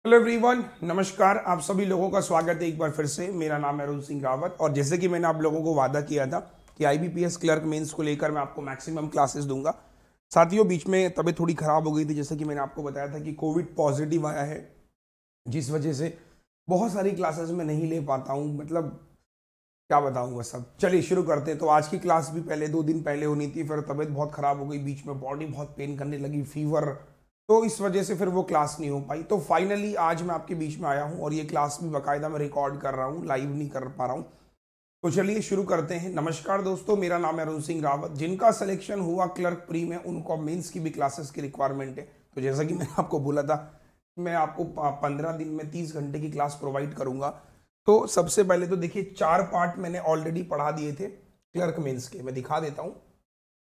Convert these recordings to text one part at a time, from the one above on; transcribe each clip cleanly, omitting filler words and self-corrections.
Hello everyone, नमस्कार। आप सभी लोगों का स्वागत है एक बार फिर से। मेरा नाम है अरुण सिंह रावत और जैसे कि मैंने आप लोगों को वादा किया था कि आईबीपीएस क्लर्क मेंस को लेकर मैं आपको मैक्सिमम क्लासेस दूंगा। साथियों, बीच में तबीयत थोड़ी खराब हो गई थी, जैसे कि मैंने आपको बताया था कि कोविड पॉजिटिव आया है, जिस वजह से बहुत सारी क्लासेस मैं नहीं ले पाता हूँ। मतलब क्या बताऊँ बस। अब चलिए शुरू करते हैं। तो आज की क्लास भी पहले 2 दिन पहले होनी थी, फिर तबीयत बहुत खराब हो गई, बीच में बॉडी बहुत पेन करने लगी, फीवर, तो इस वजह से फिर वो क्लास नहीं हो पाई। तो फाइनली आज मैं आपके बीच में आया हूँ और ये क्लास भी बाकायदा मैं रिकॉर्ड कर रहा हूँ, लाइव नहीं कर पा रहा हूँ। तो चलिए शुरू करते हैं। नमस्कार दोस्तों, मेरा नाम है अरुण सिंह रावत। जिनका सिलेक्शन हुआ क्लर्क प्री में, उनको मेंस की भी क्लासेस की रिक्वायरमेंट है। तो जैसा कि मैंने आपको बोला था, मैं आपको 15 दिन में 30 घंटे की क्लास प्रोवाइड करूंगा। तो सबसे पहले तो देखिए, 4 पार्ट मैंने ऑलरेडी पढ़ा दिए थे क्लर्क मेंस के। मैं दिखा देता हूँ,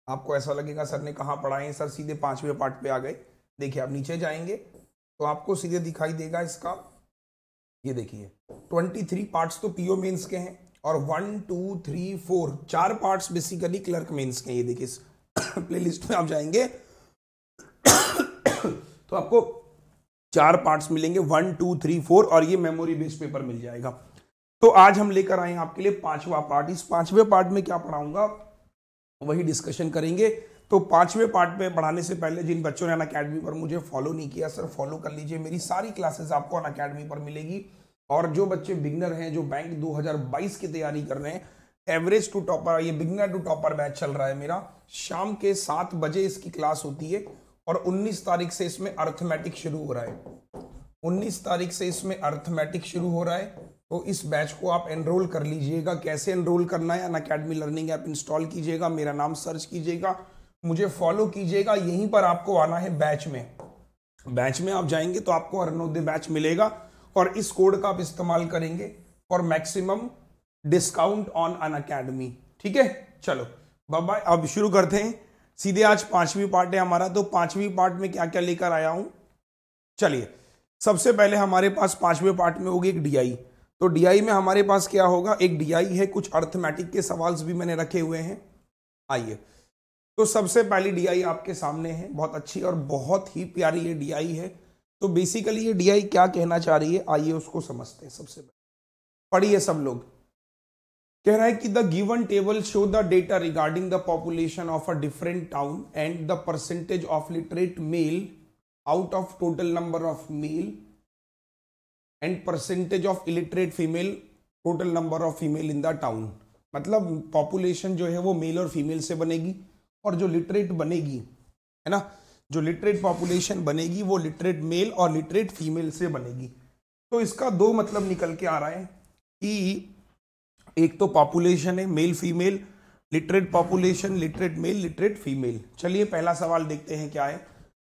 आपको ऐसा लगेगा सर ने कहाँ पढ़ाए हैं, सर सीधे 5वें पार्ट पे आ गए। देखिए, आप नीचे जाएंगे तो आपको सीधे दिखाई देगा इसका, ये देखिए 23 पार्ट्स तो पीओ मेंस के हैं और 1 2 3 4 4 पार्ट्स बेसिकली क्लर्क मेंस के हैं। ये देखिए इस प्लेलिस्ट में आप जाएंगे तो आपको 4 पार्ट्स मिलेंगे, 1 2 3 4, और ये मेमोरी बेस्ड पेपर मिल जाएगा। तो आज हम लेकर आए हैं आपके लिए 5वां पार्ट। इस 5वें पार्ट में क्या पढ़ाऊंगा वही डिस्कशन करेंगे। तो 5वें पार्ट में पढ़ाने से पहले जिन बच्चों ने अनअकैडमी पर मुझे फॉलो नहीं किया, सर फॉलो कर लीजिए। मेरी सारी क्लासेस आपको अनअकैडमी पर मिलेगी। और जो बच्चे बिगनर हैं, जो बैंक 2022 की तैयारी कर रहे हैं, एवरेज टू टॉपर, ये बिगनर टू टॉपर बैच चल रहा है मेरा। शाम के 7 बजे इसकी क्लास होती है और 19 तारीख से इसमें अर्थमेटिक शुरू हो रहा है। 19 तारीख से इसमें अर्थमेटिक शुरू हो रहा है। तो इस बैच को आप एनरोल कर लीजिएगा। कैसे एनरोल करना है? अनअकैडमी लर्निंग ऐप इंस्टॉल कीजिएगा, मेरा नाम सर्च कीजिएगा, मुझे फॉलो कीजिएगा। यहीं पर आपको आना है बैच में। बैच में आप जाएंगे तो आपको अरुणोदय बैच मिलेगा और इस कोड का आप इस्तेमाल करेंगे for maximum discount on Unacademy. ठीक है, चलो बाय बाय। अब शुरू करते हैं सीधे। आज 5वीं पार्ट है हमारा। तो 5वीं पार्ट में क्या क्या लेकर आया हूं, चलिए। सबसे पहले हमारे पास 5वें पार्ट में होगी एक डीआई। तो डीआई में हमारे पास क्या होगा, एक डीआई है, कुछ अर्थमेटिक के सवाल भी मैंने रखे हुए हैं। आइए, तो सबसे पहली डीआई आपके सामने है, बहुत अच्छी और बहुत ही प्यारी ये डीआई है। तो बेसिकली ये डीआई क्या कहना चाह रही है, आइए उसको समझते हैं। सबसे पहले पढ़िए सब लोग। कह रहा है कि the given table show the data regarding the population of a different town and the percentage of literate male out of total number of male and percentage of illiterate female total number of female in the town. मतलब population जो है वो mail और female से बनेगी और जो literate बनेगी, है ना, जो लिटरेट पॉपुलेशन बनेगी वो लिटरेट मेल और लिटरेट फीमेल से बनेगी। तो इसका 2 मतलब निकल के आ रहा है कि एक तो पॉपुलेशन है male female, literate population, literate male, literate female. चलिए पहला सवाल देखते हैं क्या है।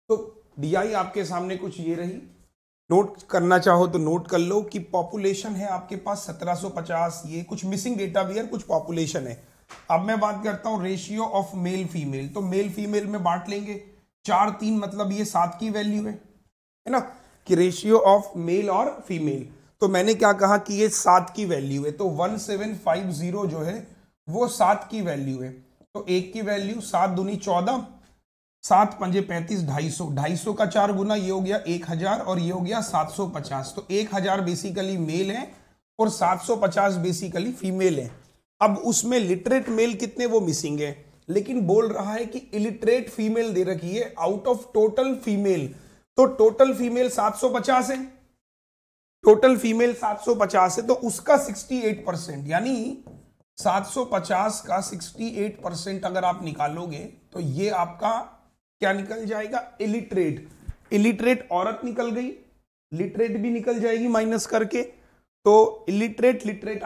तो डीआई आपके सामने कुछ ये रही, नोट करना चाहो तो नोट कर लो कि पॉपुलेशन है आपके पास 1750। ये कुछ मिसिंग डेटा भी है, कुछ पॉपुलेशन है। अब मैं बात करता हूं रेशियो ऑफ मेल फीमेल। तो मेल फीमेल में बांट लेंगे 4 3, मतलब ये 7 की वैल्यू है ना, कि रेशियो ऑफ मेल और फीमेल। तो मैंने क्या कहा कि ये 7 की वैल्यू है। तो 1750 जो है वो 7 की वैल्यू है। तो 1 की वैल्यू 7 दूनी 14, 7 पंजे 35, 250, 250 का 4 गुना, ये हो गया 1000 और ये हो गया 750। तो 1000 बेसिकली मेल है और 750 बेसिकली फीमेल है। अब उसमें लिटरेट मेल कितने, वो मिसिंग है, लेकिन बोल रहा है कि इलिटरेट फीमेल दे रखी है आउट ऑफ टोटल फीमेल। तो टोटल फीमेल 750 है, टोटल फीमेल 750 है, तो उसका 68%, यानी 750 का 68% अगर आप निकालोगे तो ये आपका क्या निकल जाएगा, इलिटरेट। इलिटरेट औरत निकल गई, लिटरेट भी निकल जाएगी माइनस करके, तो लिटरेट लिटरेट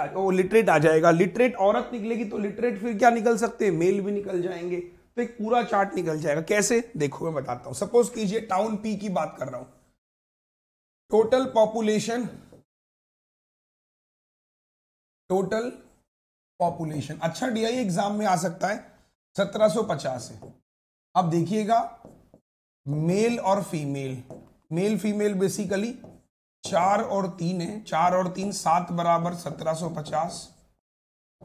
आ जाएगा। लिटरेट औरत निकलेगी तो लिटरेट फिर क्या निकल सकते हैं, मेल भी निकल जाएंगे। तो एक पूरा चार्ट निकल जाएगा। कैसे, देखो मैं बताता हूं। सपोज कीजिए टाउन पी की बात कर रहा हूं, टोटल पॉपुलेशन, अच्छा डीआई एग्जाम में आ सकता है, 1750 है। अब देखिएगा मेल और फीमेल, मेल फीमेल बेसिकली 4 और 3 है, 4 और 3 7 बराबर 1750,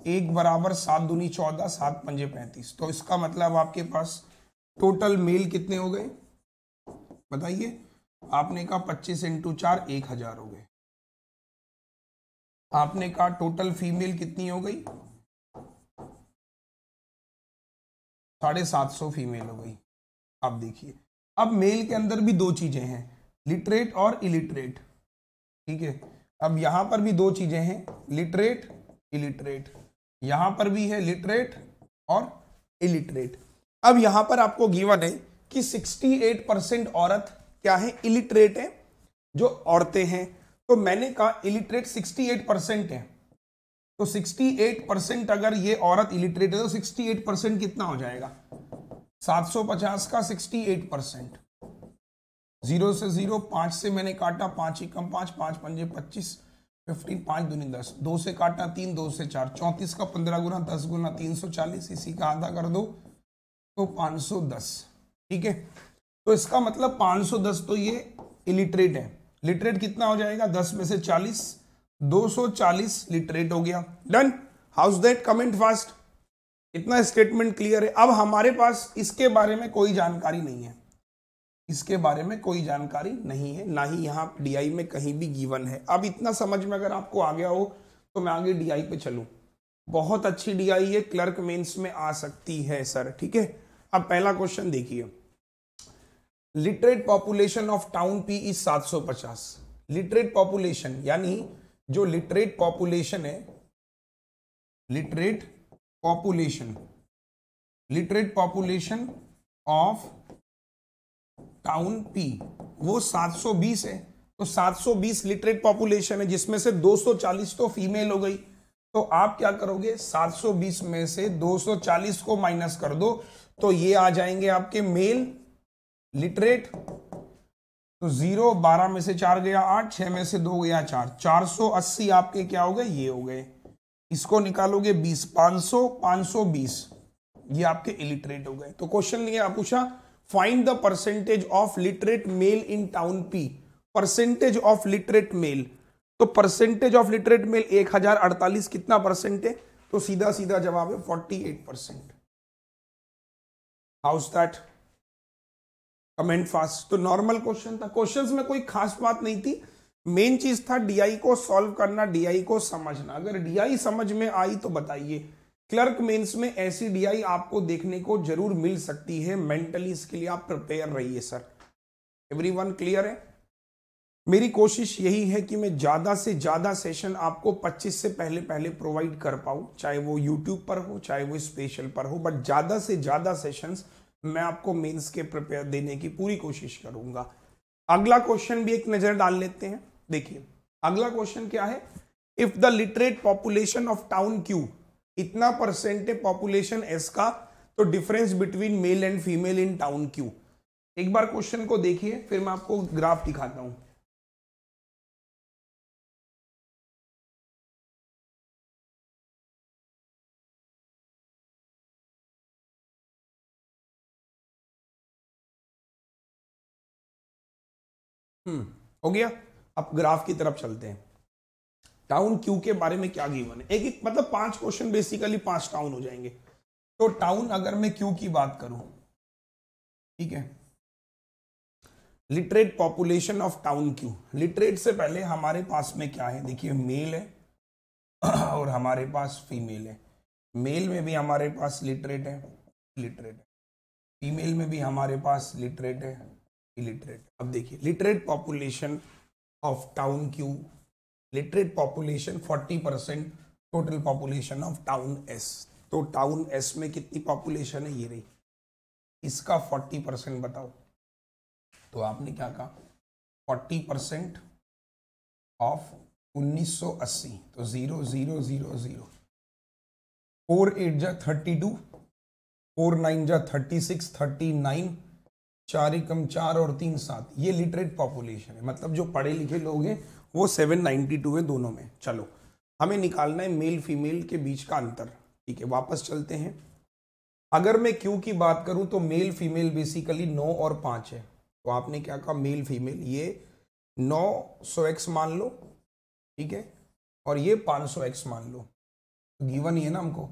1 बराबर 7 दूनी 14, 7 पंजे 35। तो इसका मतलब आपके पास टोटल मेल कितने हो गए बताइए, आपने कहा 25 इंटू 4 1000 हो गए। आपने कहा टोटल फीमेल कितनी हो गई, 750 फीमेल हो गई। अब देखिए, अब मेल के अंदर भी दो चीजें हैं, लिटरेट और इलिटरेट, ठीक है। अब यहां पर भी दो चीजें हैं, लिटरेट इलिटरेट, यहां पर भी है लिटरेट और इलिटरेट। अब यहां पर आपको गिवन है कि 68% औरत क्या है, इलिटरेट है, जो औरतें हैं। तो मैंने कहा इलिटरेट 68% है, तो 68% अगर ये औरत इलिटरेट है तो 68% कितना हो जाएगा, 750 का 68%। 0 से 0, 5 से मैंने काटा, 5 ही कम 5, 5 पंजे 25, 15, 5 दूनी 10, 2 से काटा 3, 2 से 4, 34 का 15 गुना 10 गुना 340, इसी का आधा कर दो तो 510, ठीक है। तो इसका मतलब 510 तो ये इलिटरेट है। लिटरेट कितना हो जाएगा, 10 में से 40, 240 लिटरेट हो गया। Done, house that, comment fast. इतना स्टेटमेंट क्लियर है। अब हमारे पास इसके बारे में कोई जानकारी नहीं है, इसके बारे में कोई जानकारी नहीं है, ना ही यहाँ डीआई में कहीं भी गिवन है। अब इतना समझ में अगर आपको आ गया हो तो मैं आगे डीआई पे चलूं। बहुत अच्छी डीआई है, क्लर्क मेंस में आ सकती है सर, ठीक है। अब पहला क्वेश्चन देखिए, literate population of town P is 750। Literate population यानी जो लिटरेट पॉपुलेशन है, literate population of town P वो 720 है। तो 720 लिटरेट पॉपुलेशन है, जिसमें से 240 तो फीमेल हो गई। तो आप क्या करोगे, 720 में से 240 को माइनस कर दो, तो ये आ जाएंगे आपके मेल लिटरेट। तो 0, 12 में से 4 गया 8, 6 में से 2 गया 4, 480 आपके क्या हो गए, ये हो गए। इसको निकालोगे 20, 500, 520, ये आपके इलिटरेट हो गए। तो क्वेश्चन ये पूछा, find the percentage of literate male in town P. Percentage of literate male, तो परसेंटेज ऑफ लिटरेट मेल 1048 कितना परसेंट है, तो सीधा सीधा जवाब है 48%। House that, comment fast. तो नॉर्मल क्वेश्चन था, क्वेश्चंस में कोई खास बात नहीं थी। मेन चीज था डीआई को सॉल्व करना, डीआई को समझना। अगर डीआई समझ में आई तो बताइए। क्लर्क मेंस में ऐसी डीआई आपको देखने को जरूर मिल सकती है, मेंटली इसके लिए आप प्रिपेयर रहिए सर। एवरीवन क्लियर है? मेरी कोशिश यही है कि मैं ज्यादा से ज्यादा सेशन आपको 25 से पहले प्रोवाइड कर पाऊं, चाहे वो यूट्यूब पर हो चाहे वो स्पेशल पर हो, बट ज्यादा से ज्यादा सेशंस मैं आपको मेंस के प्रिपेयर देने की पूरी कोशिश करूंगा। अगला क्वेश्चन भी एक नजर डाल लेते हैं। देखिए अगला क्वेश्चन क्या है, if the literate population of town Q, इतना परसेंट है पॉपुलेशन एस का, तो difference between male and female in town Q. एक बार क्वेश्चन को देखिए, फिर मैं आपको ग्राफ दिखाता हूं। हो गया। अब ग्राफ की तरफ चलते हैं। टाउन क्यू के बारे में क्या गिवन है, एक मतलब 5 क्वेश्चन, बेसिकली 5 टाउन हो जाएंगे। तो टाउन अगर मैं क्यू की बात करूं, ठीक है, literate population of town Q. Literate से पहले हमारे पास में क्या है, देखिए मेल है और हमारे पास फीमेल है। मेल में भी हमारे पास लिटरेट है, लिटरेट है। फीमेल में भी हमारे पास लिटरेट है, इलिटरेट। अब देखिए literate population of town Q, literate population 40% total population of town S. तो टाउन एस में कितनी पॉपुलेशन है, ये रही, इसका 40% बताओ। तो आपने क्या कहा, 40% ऑफ 1980, तो 0 0 0 0, 4 8 जा 32, 4 9 जा 36, 39, 4 एकम 4 और 3 7, ये लिटरेट पॉपुलेशन है। मतलब जो पढ़े लिखे लोग हैं वो 792 है दोनों में। चलो हमें निकालना है मेल फीमेल के बीच का अंतर, ठीक है। वापस चलते हैं। अगर मैं क्यू की बात करूं तो मेल फीमेल बेसिकली 9 और 5 है। तो आपने क्या कहा, मेल फीमेल, ये 900x मान लो, ठीक है, और ये 500x मान लो। गिवन ही है ना हमको,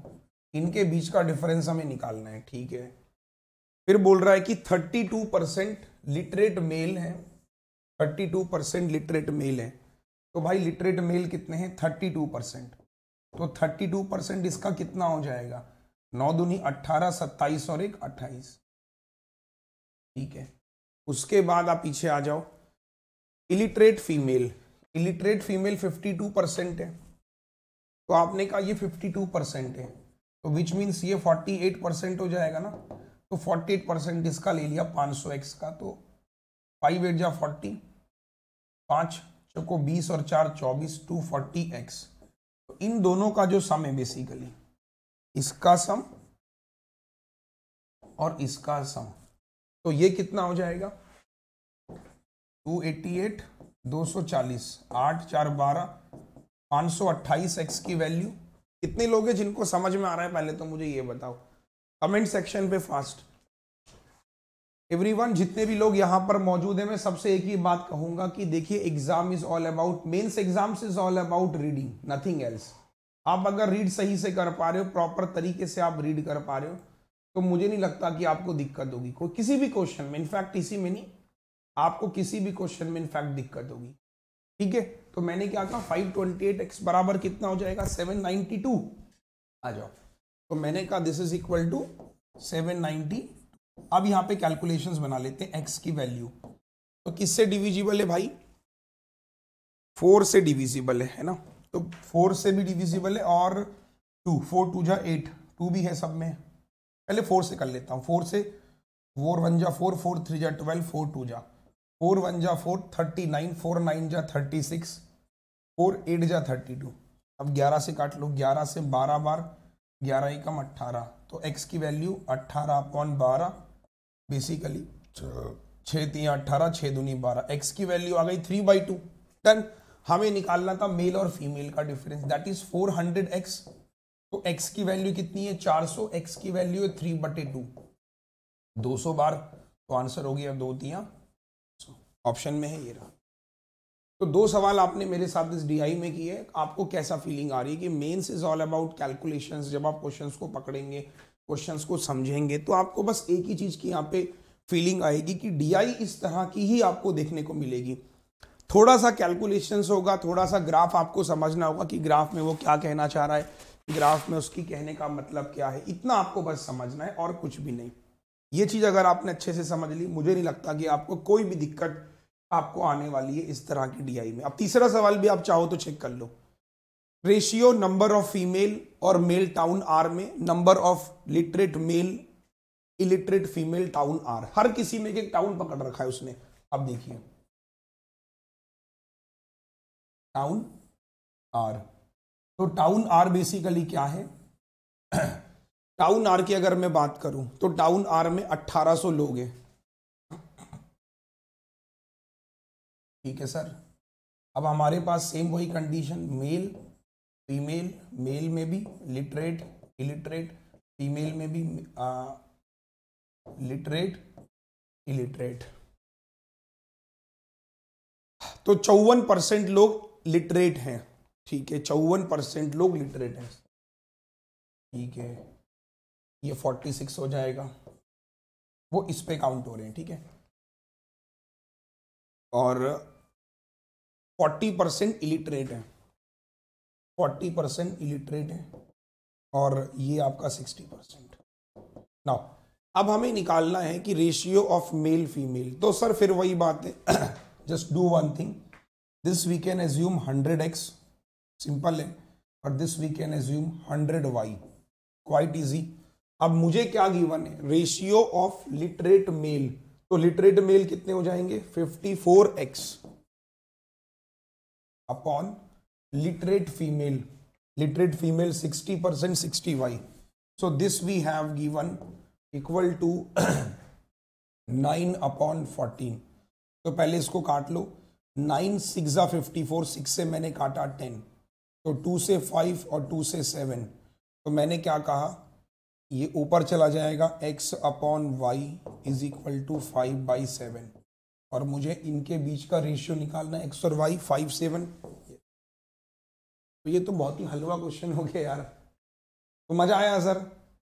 इनके बीच का डिफरेंस हमें निकालना है, ठीक है। फिर बोल रहा है कि 32% लिटरेट मेल है 32% लिटरेट मेल है। तो भाई लिटरेट मेल कितने हैं? 32%। तो 32% इसका कितना हो जाएगा? 9 दूनी 18, 27 और 1 28। ठीक है, उसके बाद आप पीछे आ जाओ। इलिटरेट फीमेल, इलिटरेट फीमेल 52% है। तो आपने कहा ये 52% है, तो विच मीन्स ये 48% हो जाएगा ना। तो 48% इसका ले लिया 500x का। तो 5 8 जा 40, 5 चौको 20 और 4 24, 240x। तो इन दोनों का जो सम है बेसिकली, इसका सम और इसका सम, तो ये कितना हो जाएगा? 288, 240, 8 4 12, 528x की वैल्यू। कितने लोग हैं जिनको समझ में आ रहा है? पहले तो मुझे ये बताओ कमेंट सेक्शन पे फास्ट। एवरीवन, जितने भी लोग यहां पर मौजूद हैं, मैं सबसे एक ही बात कहूंगा कि देखिए, exam is all about, mains exams is all about reading, nothing else. आप अगर रीड सही से कर पा रहे हो, प्रॉपर तरीके से आप रीड कर पा रहे हो, तो मुझे नहीं लगता कि आपको दिक्कत होगी कोई किसी भी क्वेश्चन में। इनफैक्ट इसी में नहीं, आपको किसी भी क्वेश्चन में इनफैक्ट दिक्कत होगी। ठीक है, तो मैंने क्या कहा? 528x बराबर कितना हो जाएगा? 792। आ जाओ। तो मैंने कहा दिस इज इक्वल टू 790। अब यहां पे कैलकुलेशंस बना लेते हैं। x की वैल्यू तो किससे डिविजिबल है भाई? 4 से डिविजिबल है ना। तो 4 से भी डिविजिबल है और 2, 4 2 जा 8, 2 भी है सब में। पहले 4 से कर लेता हूं। 4 से 4 1 जा 4, 4 3 जा 12, 4 2 जा 4 1 जा 4, 39, 4 9 जा 36, 4 8 जा 32। अब 11 से काट लो, 11 से 12 बार, 11 एकम 18। तो x की वैल्यू 18/12 बेसिकली 6 3 18, 6 दूनी 12। x की वैल्यू आ गई 3/2। डन। हमें निकालना था मेल और फीमेल का डिफरेंस, दैट इज 400x। तो x की वैल्यू कितनी है? 400। x की वैल्यू है 3/2, 200 बार। तो आंसर हो गया 2 3 ऑप्शन में है ये रहा। तो 2 सवाल आपने मेरे साथ इस डीआई में किए। आपको कैसा फीलिंग आ रही है कि mains is all about calculations? जब आप क्वेश्चंस को पकड़ेंगे, क्वेश्चंस को समझेंगे, तो आपको बस एक ही चीज की यहाँ पे फीलिंग आएगी कि डीआई इस तरह की ही आपको देखने को मिलेगी। थोड़ा सा कैलकुलेशंस होगा, थोड़ा सा ग्राफ आपको समझना होगा कि ग्राफ में वो क्या कहना चाह रहा है, ग्राफ में उसकी कहने का मतलब क्या है। इतना आपको बस समझना है और कुछ भी नहीं। ये चीज अगर आपने अच्छे से समझ ली, मुझे नहीं लगता कि आपको कोई भी दिक्कत आपको आने वाली है इस तरह की डीआई में। अब तीसरा सवाल भी आप चाहो तो चेक कर लो। रेशियो नंबर ऑफ फीमेल और मेल टाउन आर में number of literate male illiterate female town R. हर किसी में एक टाउन पकड़ रखा है उसने। अब देखिए टाउन आर, तो टाउन आर बेसिकली क्या है? टाउन आर की अगर मैं बात करूं तो टाउन आर में 1800 लोग हैं। ठीक है सर। अब हमारे पास सेम वही कंडीशन, मेल फीमेल, मेल में भी लिटरेट इलिटरेट, फीमेल में भी लिटरेट इलिटरेट। तो 54% लोग लिटरेट हैं। ठीक है, 54% लोग लिटरेट हैं। ठीक है, ये 46 हो जाएगा, वो इस पे काउंट हो रहे हैं। ठीक है, और 40% इलिटरेट है, 40% इलिटरेट है, और ये आपका 60%। नाउ अब हमें निकालना है कि रेशियो ऑफ मेल फीमेल। तो सर फिर वही बात है, just do one thing, this we can assume 100x, simple है, और this we can assume 100y, quite easy. अब मुझे क्या गिवन है? Ratio of literate male. तो लिटरेट मेल कितने हो जाएंगे? 54x upon literate female, literate female 60%, 60y। So this we have given equal to 9/14। तो पहले इसको काट लो। 9 6 54, 6 से मैंने काटा 10, तो 2 से 5 और 2 से 7। तो मैंने क्या कहा? ये ऊपर चला जाएगा, x/y इज इक्वल टू 5/7, और मुझे इनके बीच का रेशियो निकालना है, x और y 5 7। तो ये तो बहुत ही हलवा क्वेश्चन हो गया यार। तो मजा आया सर?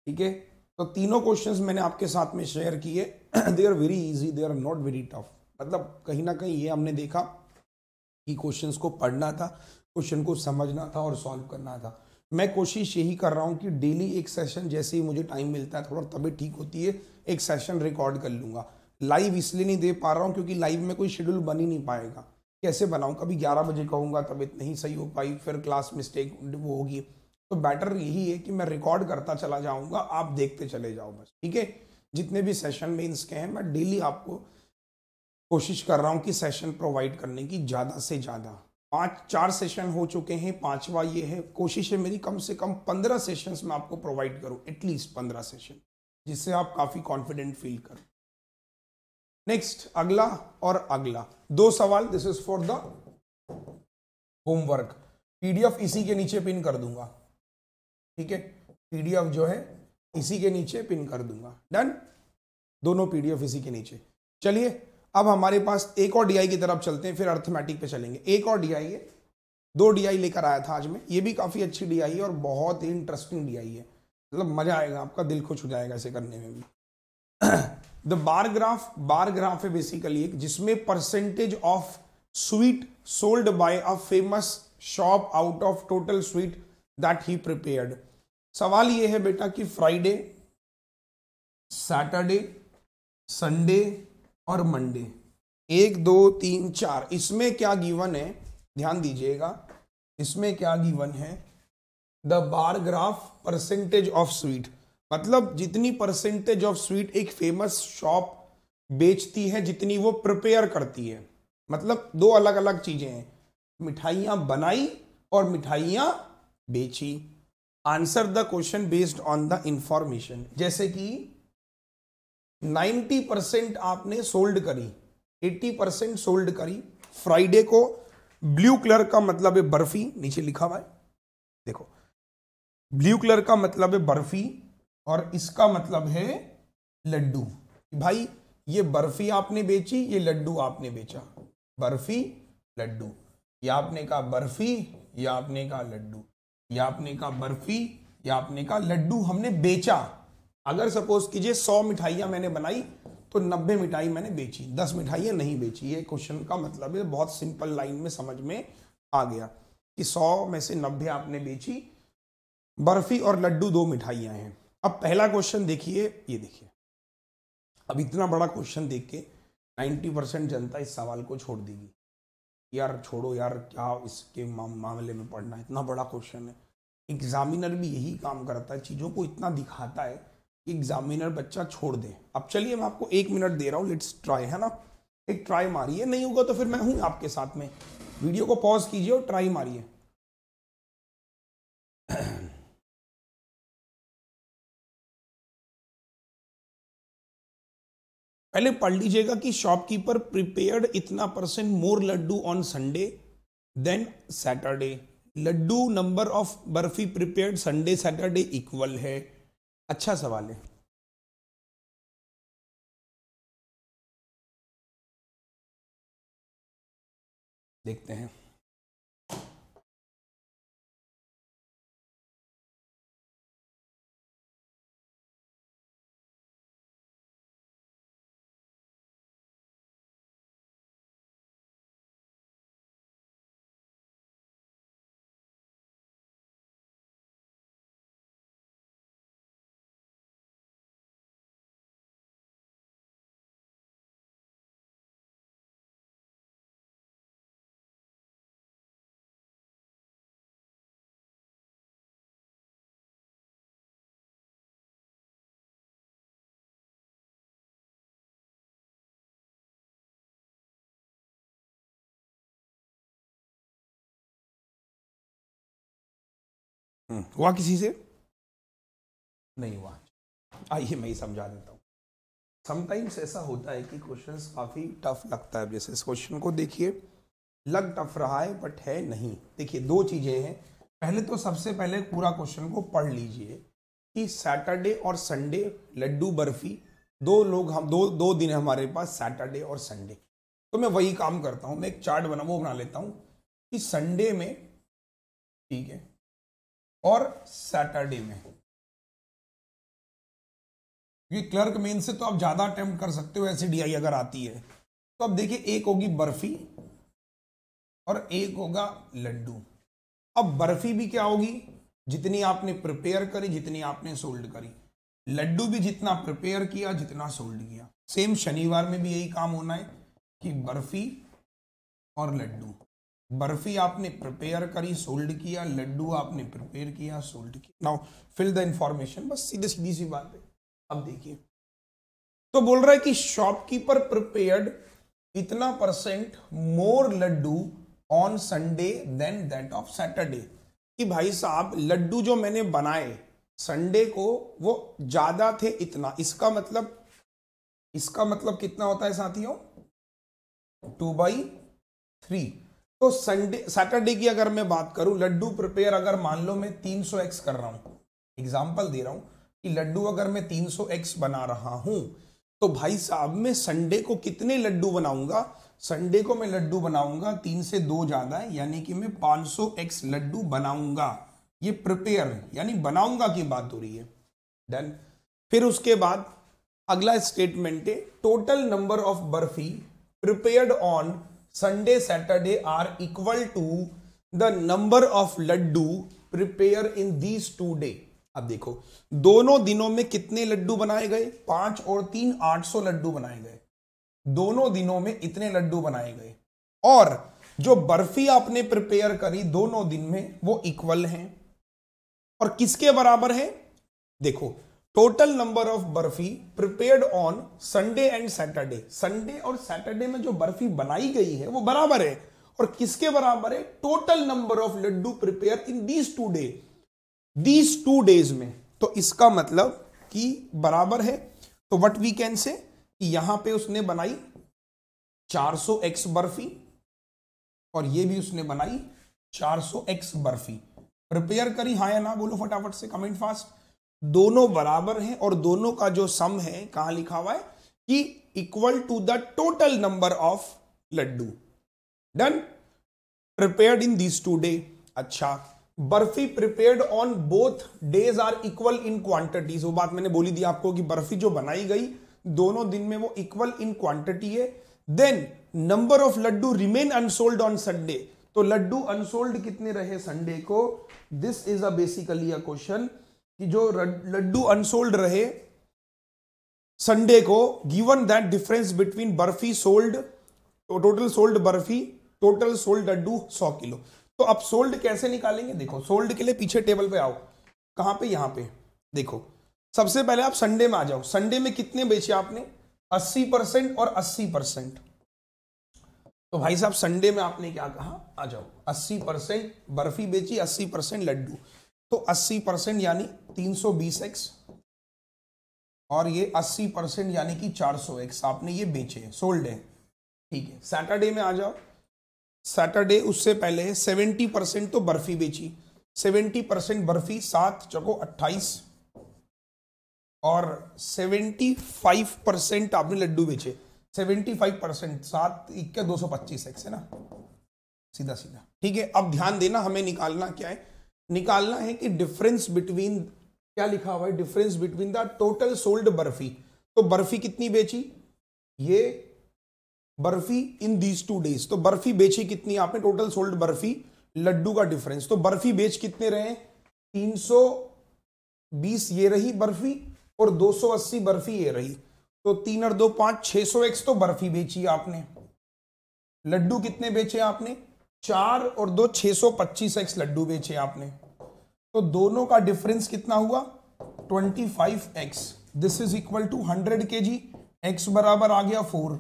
ठीक है, तो तीनों क्वेश्चंस मैंने आपके साथ में शेयर किए। They are very easy, they are not very tough. मतलब कहीं ना कहीं ये हमने देखा कि क्वेश्चंस को पढ़ना था, क्वेश्चन को समझना था और सॉल्व करना था। मैं कोशिश यही कर रहा हूँ कि डेली एक सेशन, जैसे ही मुझे टाइम मिलता है, थोड़ा तबीयत ठीक होती है, एक सेशन रिकॉर्ड कर लूँगा। लाइव इसलिए नहीं दे पा रहा हूँ क्योंकि लाइव में कोई शेड्यूल बन ही नहीं पाएगा। कैसे बनाऊँ, कभी 11 बजे कहूँगा, तबीयत नहीं सही हो पाई, फिर क्लास मिस्टेक वो होगी। तो बेटर यही है कि मैं रिकॉर्ड करता चला जाऊँगा, आप देखते चले जाओ बस, ठीक है। जितने भी सेशन मेंस के हैं मैं डेली आपको कोशिश कर रहा हूँ कि सेशन प्रोवाइड करने की, ज़्यादा से ज़्यादा। 4 सेशन हो चुके हैं, 5वां ये है। कोशिश है मेरी कम से कम 15 सेशंस में आपको प्रोवाइड करूं, एटलीस्ट 15 सेशन, जिससे आप काफी कॉन्फिडेंट फील करें। नेक्स्ट, अगला और अगला 2 सवाल, this is for the homework. PDF इसी के नीचे पिन कर दूंगा, ठीक है। पीडीएफ जो है इसी के नीचे पिन कर दूंगा, डन। दोनों पीडीएफ इसी के नीचे। चलिए अब हमारे पास एक और डीआई की तरफ चलते हैं, फिर अर्थमेटिक पे चलेंगे। एक और डीआई है, 2 डीआई लेकर आया था आज मैं। ये भी काफी अच्छी डीआई है और बहुत ही इंटरेस्टिंग डीआई है, मतलब मजा आएगा, आपका दिल खुश हो जाएगा ऐसे करने में भी। द बार ग्राफ है बेसिकली एक, जिसमें percentage of sweet sold by a famous shop out of total sweet that he prepared. सवाल ये है बेटा कि फ्राइडे, सैटरडे, संडे और मंडे, 1 2 3 4, इसमें क्या गिवन है, ध्यान दीजिएगा, इसमें क्या गिवन है। The bar graph percentage of sweet, मतलब जितनी परसेंटेज ऑफ स्वीट एक फेमस शॉप बेचती है, जितनी वो प्रिपेयर करती है। मतलब 2 अलग अलग चीजें हैं, मिठाइयां बनाई और मिठाइयां बेची। Answer the question based on the information. जैसे कि 90% आपने सोल्ड करी, 80% सोल्ड करी फ्राइडे को। ब्लू कलर का मतलब है बर्फी, नीचे लिखा हुआ है देखो, ब्लू कलर का मतलब है बर्फी और इसका मतलब है लड्डू। भाई ये बर्फी आपने बेची, ये लड्डू आपने बेचा, बर्फी लड्डू। या आपने कहा बर्फी, या आपने कहा लड्डू, या आपने कहा बर्फी, या आपने कहा लड्डू हमने बेचा। अगर सपोज कीजिए 100 मिठाइयां मैंने बनाई तो 90 मिठाई मैंने बेची, 10 मिठाइयां नहीं बेची। ये क्वेश्चन का मतलब है, बहुत सिंपल लाइन में समझ में आ गया कि 100 में से 90 आपने बेची, बर्फी और लड्डू 2 मिठाइयां हैं। अब पहला क्वेश्चन देखिए, ये देखिए, अब इतना बड़ा क्वेश्चन देख के 90% जनता इस सवाल को छोड़ देगी, यार छोड़ो यार, क्या इसके मामले में पढ़ना है, इतना बड़ा क्वेश्चन है। एग्जामिनर भी यही काम करता है, चीज़ों को इतना दिखाता है कि एग्जामिनर बच्चा छोड़ दे। अब चलिए मैं आपको 1 मिनट दे रहा हूँ, लेट्स ट्राई, है ना। एक ट्राई मारिए, नहीं होगा तो फिर मैं हूँ आपके साथ में। वीडियो को पॉज कीजिए और ट्राई मारिए। पहले पढ़ लीजिएगा कि शॉपकीपर प्रिपेयर्ड इतना % more Laddu on Sunday then Saturday. Laddu number of barfi prepared Sunday Saturday equal है। अच्छा सवाल है। देखते हैं। हुआ किसी से? नहीं हुआ। आइए मैं ही समझा देता हूँ। समटाइम्स ऐसा होता है कि क्वेश्चंस काफ़ी टफ लगता है। जैसे इस क्वेश्चन को देखिए, लग टफ रहा है बट है नहीं। देखिए 2 चीज़ें हैं। पहले तो सबसे पहले पूरा क्वेश्चन को पढ़ लीजिए कि सैटरडे और संडे लड्डू बर्फी 2 लोग, हम 2 दिन है हमारे पास, सैटरडे और संडे। तो मैं वही काम करता हूँ, मैं एक चार्ट बना लेता हूँ कि संडे में, ठीक है, और सैटरडे में। ये क्लर्क मेन से तो आप ज़्यादा अटेम्प्ट कर सकते हो ऐसी डीआई अगर आती है। तो अब देखिए, एक होगी बर्फी और एक होगा लड्डू। अब बर्फी भी क्या होगी, जितनी आपने प्रिपेयर करी, जितनी आपने सोल्ड करी। लड्डू भी जितना प्रिपेयर किया, जितना सोल्ड किया। सेम शनिवार में भी यही काम होना है कि बर्फी और लड्डू। बर्फी आपने प्रिपेयर करी, सोल्ड किया, लड्डू आपने प्रिपेयर किया, सोल्ड किया। नाउ फिल द इंफॉर्मेशन, बस सीधे सीधी सी बात है। अब देखिए, तो बोल रहा है कि शॉपकीपर प्रिपेयर्ड इतना percent more Laddu on Sunday then that of Saturday. कि भाई साहब, लड्डू जो मैंने बनाए संडे को वो ज्यादा थे इतना। इसका मतलब कितना होता है साथियों, 2/3। तो संडे सैटरडे की अगर मैं बात करूं, लड्डू प्रिपेयर अगर मान लो मैं 300x कर रहा हूं, एग्जांपल दे रहा हूं कि लड्डू अगर मैं 300x बना रहा हूं, तो भाई साहब मैं संडे को कितने लड्डू बनाऊंगा? संडे को मैं लड्डू बनाऊंगा 3 से 2 ज्यादा है, यानी कि मैं 500x लड्डू बनाऊंगा। ये प्रिपेयर यानी बनाऊंगा की बात हो रही है। डन। फिर उसके बाद अगला स्टेटमेंट है, total number of barfi prepared on Sunday Saturday are equal to the number of Laddu prepare in these 2 day. अब देखो, दोनों दिनों में कितने लड्डू बनाए गए? 5 और 3 800 लड्डू बनाए गए। दोनों दिनों में इतने लड्डू बनाए गए। और जो बर्फी आपने प्रिपेयर करी दोनों दिन में, वो इक्वल हैं। और किसके बराबर है? देखो, total number of barfi prepared on Sunday and Saturday. Sunday और सैटरडे में जो बर्फी बनाई गई है वो बराबर है। और किसके बराबर है? Total number of Laddu prepare in these 2 day, these 2 days में। तो इसका मतलब कि बराबर है। तो व्हाट वी कैन से कि यहां पे उसने बनाई 400x बर्फी और ये भी उसने बनाई 400x बर्फी। प्रिपेयर करी, हाँ या ना बोलो फटाफट से, कमेंट फास्ट। दोनों बराबर हैं और दोनों का जो सम है कहां लिखा हुआ है कि equal to the total number of laddu. Done. Prepared in these 2 day. अच्छा, barfi prepared on both days are equal in quantities. वो बात मैंने बोली थी आपको कि बर्फी जो बनाई गई दोनों दिन में वो इक्वल इन क्वांटिटी है। Then number of laddoo remain unsold on Sunday. तो लड्डू अनसोल्ड कितने रहे संडे को? This is a basically a question कि जो लड्डू अनसोल्ड रहे संडे को, given that difference between barfi sold, total sold barfi, total sold laddoo 100 kilo. तो अब सोल्ड कैसे निकालेंगे? देखो, सोल्ड के लिए पीछे टेबल पे आओ। कहां पे? यहां पे। देखो, सबसे पहले आप संडे में आ जाओ। संडे में कितने बेचे आपने? 80% और 80%। तो भाई साहब संडे में आपने क्या कहा? आ जाओ, 80% बर्फी बेची, 80% लड्डू। तो 80% यानी 320x और ये 80% यानी कि 400x आपने ये बेचे, सोल्ड है। ठीक है। सैटरडे में आ जाओ। सैटरडे उससे पहले 70% तो बर्फी बेची। 70% बर्फी, 7 चौको 28 और 75% आपने लड्डू बेचे। 75% 7 इक्के 225x है ना, सीधा सीधा। ठीक है। अब ध्यान देना, हमें निकालना क्या है? निकालना है कि डिफरेंस बिटवीन, क्या लिखा हुआ है? Difference between the total sold barfi. तो बर्फी कितनी बेची? ये बर्फी इन दीज 2 डेज। तो बर्फी बेची कितनी आपने? टोटल सोल्ड बर्फी, लड्डू का डिफरेंस। तो बर्फी बेच कितने रहे? 320 ये रही बर्फी और 280 बर्फी ये रही। तो 3 और 2 5, 600x तो बर्फी बेची आपने। लड्डू कितने बेचे आपने? 4 और 2 625x लड्डू बेचे आपने। तो दोनों का डिफरेंस कितना हुआ? 25x। This is equal to 100 kg। x बराबर आ गया 4।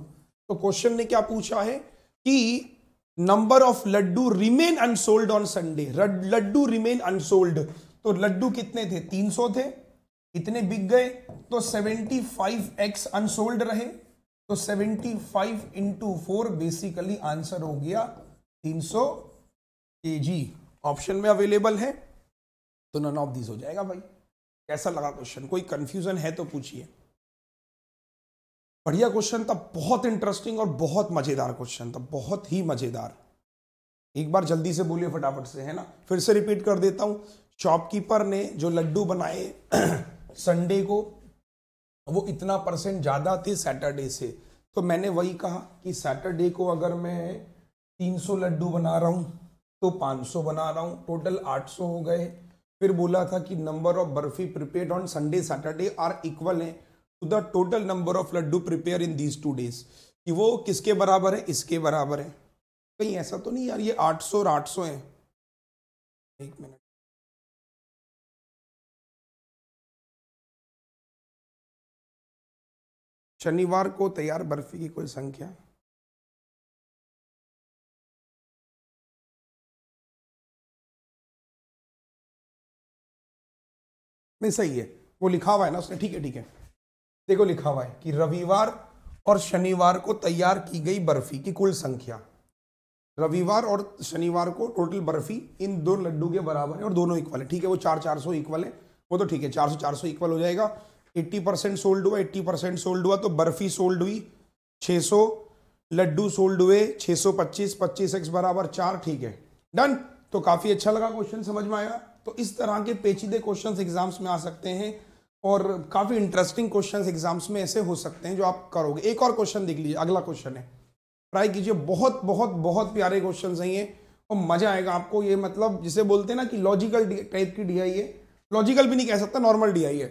तो क्वेश्चन ने क्या पूछा है कि number of laddoo remain unsold on Sunday. Laddoo remain unsold. तो लड्डू कितने थे? 300 थे, इतने बिक गए। तो 75x अनसोल्ड रहे। तो 75 इंटू 4 बेसिकली आंसर हो गया 300 kg। ऑप्शन में अवेलेबल है तो नन ऑफ दिस हो जाएगा। भाई कैसा लगा क्वेश्चन? कोई कंफ्यूजन है तो पूछिए। बढ़िया क्वेश्चन था, बहुत इंटरेस्टिंग और बहुत मजेदार क्वेश्चन था, बहुत ही मजेदार। एक बार जल्दी से बोलिए फटाफट से, है ना। फिर से रिपीट कर देता हूं। शॉपकीपर ने जो लड्डू बनाए संडे को, वो इतना % ज्यादा थे सैटरडे से। तो मैंने वही कहा कि सैटरडे को अगर मैं 300 लड्डू बना रहा हूँ तो 500 बना रहा हूँ, टोटल 800 हो गए। फिर बोला था कि number of barfi prepared on Sunday Saturday are equal है to the total number of Laddu prepare in these 2 days, कि वो किसके बराबर है, इसके बराबर है। कहीं ऐसा तो नहीं यार ये 800 और 800 है? एक मिनट, शनिवार को तैयार बर्फी की कोई संख्या, नहीं सही है, वो लिखा हुआ है ना उसने, ठीक है ठीक है। देखो लिखा हुआ है कि रविवार और शनिवार को तैयार की गई बर्फी की कुल संख्या, रविवार और शनिवार को टोटल बर्फी इन 2 लड्डू के बराबर है और दोनों इक्वल है। ठीक है, वो 400 इक्वल है, वो तो ठीक है, 400 इक्वल हो जाएगा। 80% सोल्ड हुआ, 80% सोल्ड हुआ, तो बर्फी सोल्ड हुई 600, लड्डू सोल्ड हुए 625, 25x बराबर 4। ठीक है, डन। तो काफी अच्छा लगा, क्वेश्चन समझ में आया। तो इस तरह के पेचीदे क्वेश्चंस एग्जाम्स में आ सकते हैं और काफी इंटरेस्टिंग क्वेश्चंस एग्जाम्स में ऐसे हो सकते हैं जो आप करोगे। एक और क्वेश्चन देख लीजिए, अगला क्वेश्चन है, ट्राई कीजिए, बहुत बहुत बहुत प्यारे क्वेश्चन हैं ये और मजा आएगा आपको। ये मतलब जिसे बोलते हैं ना कि लॉजिकल टाइप की डीआई है, लॉजिकल भी नहीं कह सकता, नॉर्मल डीआई है।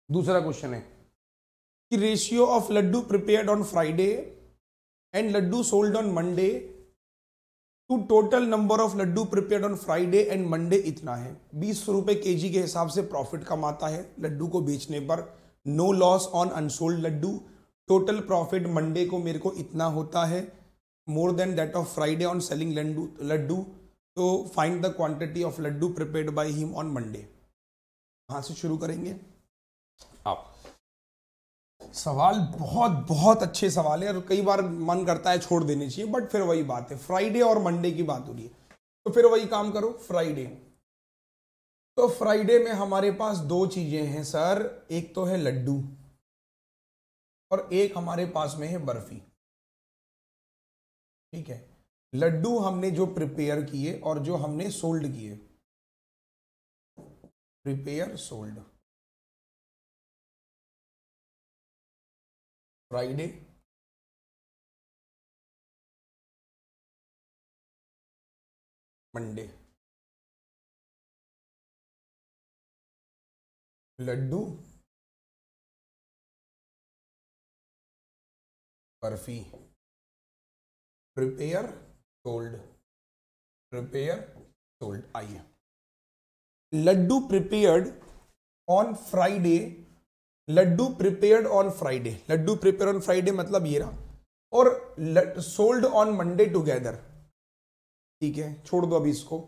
दूसरा क्वेश्चन है कि ratio of Laddu prepared on Friday and laddoo sold on Monday to total number of Laddu prepared on Friday and Monday इतना है। 20 रुपए केजी के हिसाब से प्रॉफिट कमाता है लड्डू को बेचने पर, no loss on unsold laddu, total profit Monday को मेरे को इतना होता है, more than that of Friday on selling laddu, तो find the quantity of Laddu prepared by him on Monday. कहां से शुरू करेंगे आप? सवाल बहुत बहुत अच्छे सवाल है और कई बार मन करता है छोड़ देने चाहिए, बट फिर वही बात है, फ्राइडे और मंडे की बात हो रही है तो फिर वही काम करो, फ्राइडे। तो फ्राइडे में हमारे पास 2 चीजें हैं सर, एक तो है लड्डू और एक हमारे पास में है बर्फी। ठीक है, लड्डू हमने जो प्रिपेयर किए और जो हमने सोल्ड किए, prepare sold, Friday Monday, laddu barfi, prepare sold, prepare sold. आइए, laddu prepared on Friday, laddu prepared on Friday, laddu prepare on Friday मतलब ये रहा, और सोल्ड ऑन मंडे टुगेदर। ठीक है, छोड़ दो अभी इसको।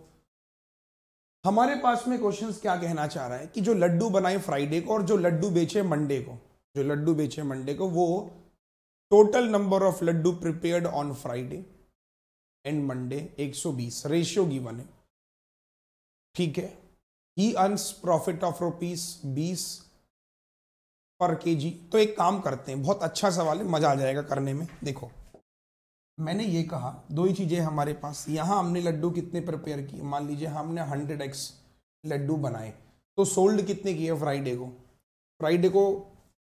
हमारे पास में क्वेश्चंस क्या कहना चाह रहा है कि जो लड्डू बनाए फ्राइडे को और जो लड्डू बेचे मंडे को, जो लड्डू बेचे मंडे को, वो total number of Laddu prepared on Friday and Monday 120, ratio given है। ठीक है, ही अर्न्स प्रॉफिट ऑफ ₹20 पर केजी। तो एक काम करते हैं, बहुत अच्छा सवाल है, मजा आ जाएगा करने में। देखो मैंने ये कहा 2 ही चीजें हमारे पास, यहां हमने लड्डू कितने प्रिपेयर किए, मान लीजिए हमने 100x लड्डू बनाए, तो सोल्ड कितने किए फ्राइडे को, फ्राइडे को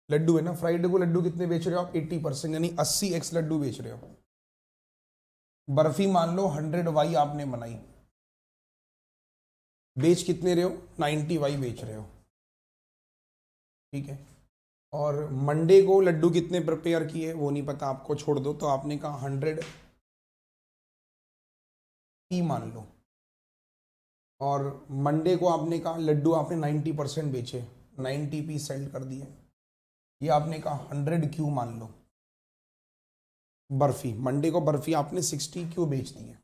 लड्डू है ना, फ्राइडे को लड्डू कितने बेच रहे हो आप, 80%, यानी 80x लड्डू बेच रहे हो। बर्फी मान लो 100y आपने बनाई, बेच कितने रहे हो, 90y बेच रहे हो। ठीक है, और मंडे को लड्डू कितने प्रिपेयर किए वो नहीं पता आपको, छोड़ दो, तो आपने कहा 100p मान लो, और मंडे को आपने कहा लड्डू आपने 90% बेचे, 90p सेल कर दिए, ये आपने कहा 100q मान लो। बर्फी, मंडे को बर्फी आपने 60q बेच दी है।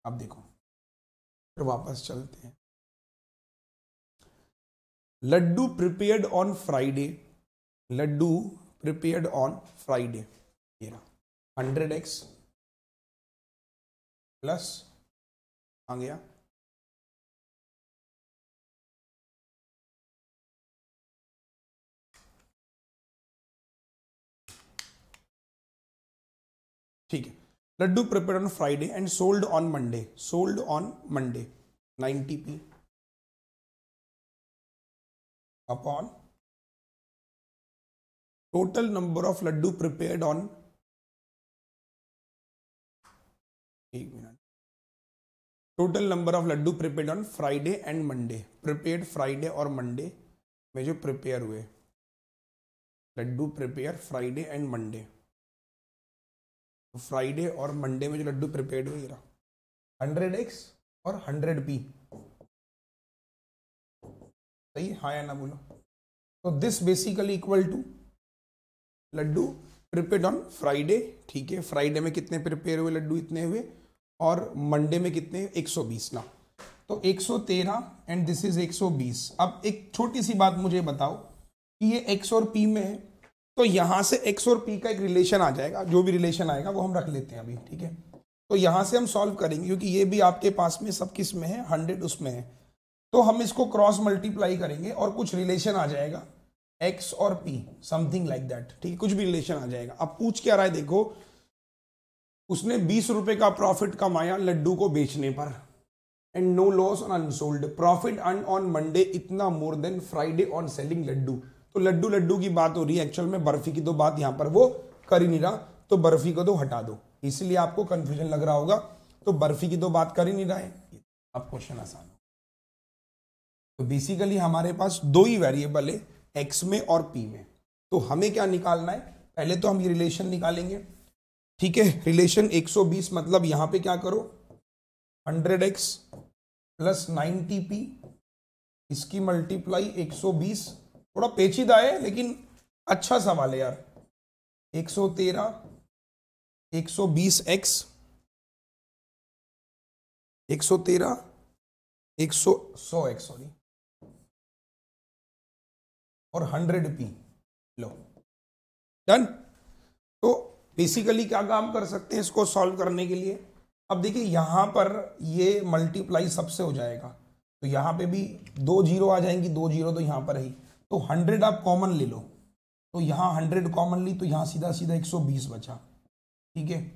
अब देखो फिर वापस चलते हैं, laddu prepared on Friday, laddu prepared on Friday, ये रहा 100x प्लस आ गया ठीक है, laddu prepared on Friday and sold on Monday, sold on Monday 90p upon total number of Laddu prepared on एक मिनट, total number of Laddu prepared on Friday and Monday, prepared Friday और Monday में जो प्रिपेयर हुए laddu, prepare Friday and Monday, Friday और Monday में जो Laddu prepared हुए 100x और 100p, सही है, हाँ या ना बोलो। तो this basically equal to laddoo prepared on Friday, ठीक है, फ्राइडे में कितने प्रिपेयर हुए लड्डू, इतने हुए, और मंडे में कितने, 120 ना, तो 113 एंड दिस इज 120। अब एक छोटी सी बात मुझे बताओ कि ये x और p में है, तो यहां से x और p का एक रिलेशन आ जाएगा, जो भी रिलेशन आएगा वो हम रख लेते हैं अभी, ठीक है। तो यहां से हम सॉल्व करेंगे क्योंकि ये भी आपके पास में सब किस में है, 100 उसमें है, तो हम इसको क्रॉस मल्टीप्लाई करेंगे और कुछ रिलेशन आ जाएगा x और p, समथिंग लाइक दैट, ठीक है, कुछ भी रिलेशन आ जाएगा। अब पूछ क्या रहा है, देखो उसने 20 रुपए का प्रॉफिट कमाया लड्डू को बेचने पर, and no loss on unsold, profit earn on Monday इतना more than Friday on selling laddu. तो लड्डू लड्डू की बात हो रही है, एक्चुअल में बर्फी की तो बात यहां पर वो कर ही नहीं रहा, तो बर्फी को तो हटा दो, इसलिए आपको कंफ्यूजन लग रहा होगा, तो बर्फी की तो बात कर ही नहीं रहा है। अब क्वेश्चन आसान हो, तो बेसिकली हमारे पास दो ही वेरिएबल है, x में और p में, तो हमें क्या निकालना है, पहले तो हम ये रिलेशन निकालेंगे, ठीक है। रिलेशन 120 मतलब यहां पे क्या करो, 100x प्लस 90p, इसकी मल्टीप्लाई 120, थोड़ा पेचीदा है लेकिन अच्छा सवाल है यार, 113 120x 113 100x सॉरी, और 100p, लो डन। तो बेसिकली क्या काम कर सकते हैं इसको सॉल्व करने के लिए, अब देखिए यहां पर ये मल्टीप्लाई सबसे हो जाएगा, तो यहां पे भी 2 जीरो आ जाएंगी, 2 जीरो तो यहां पर ही, तो 100 आप कॉमन ले लो, तो यहां 100 कॉमन ली, तो यहां सीधा सीधा 120 बचा, ठीक है।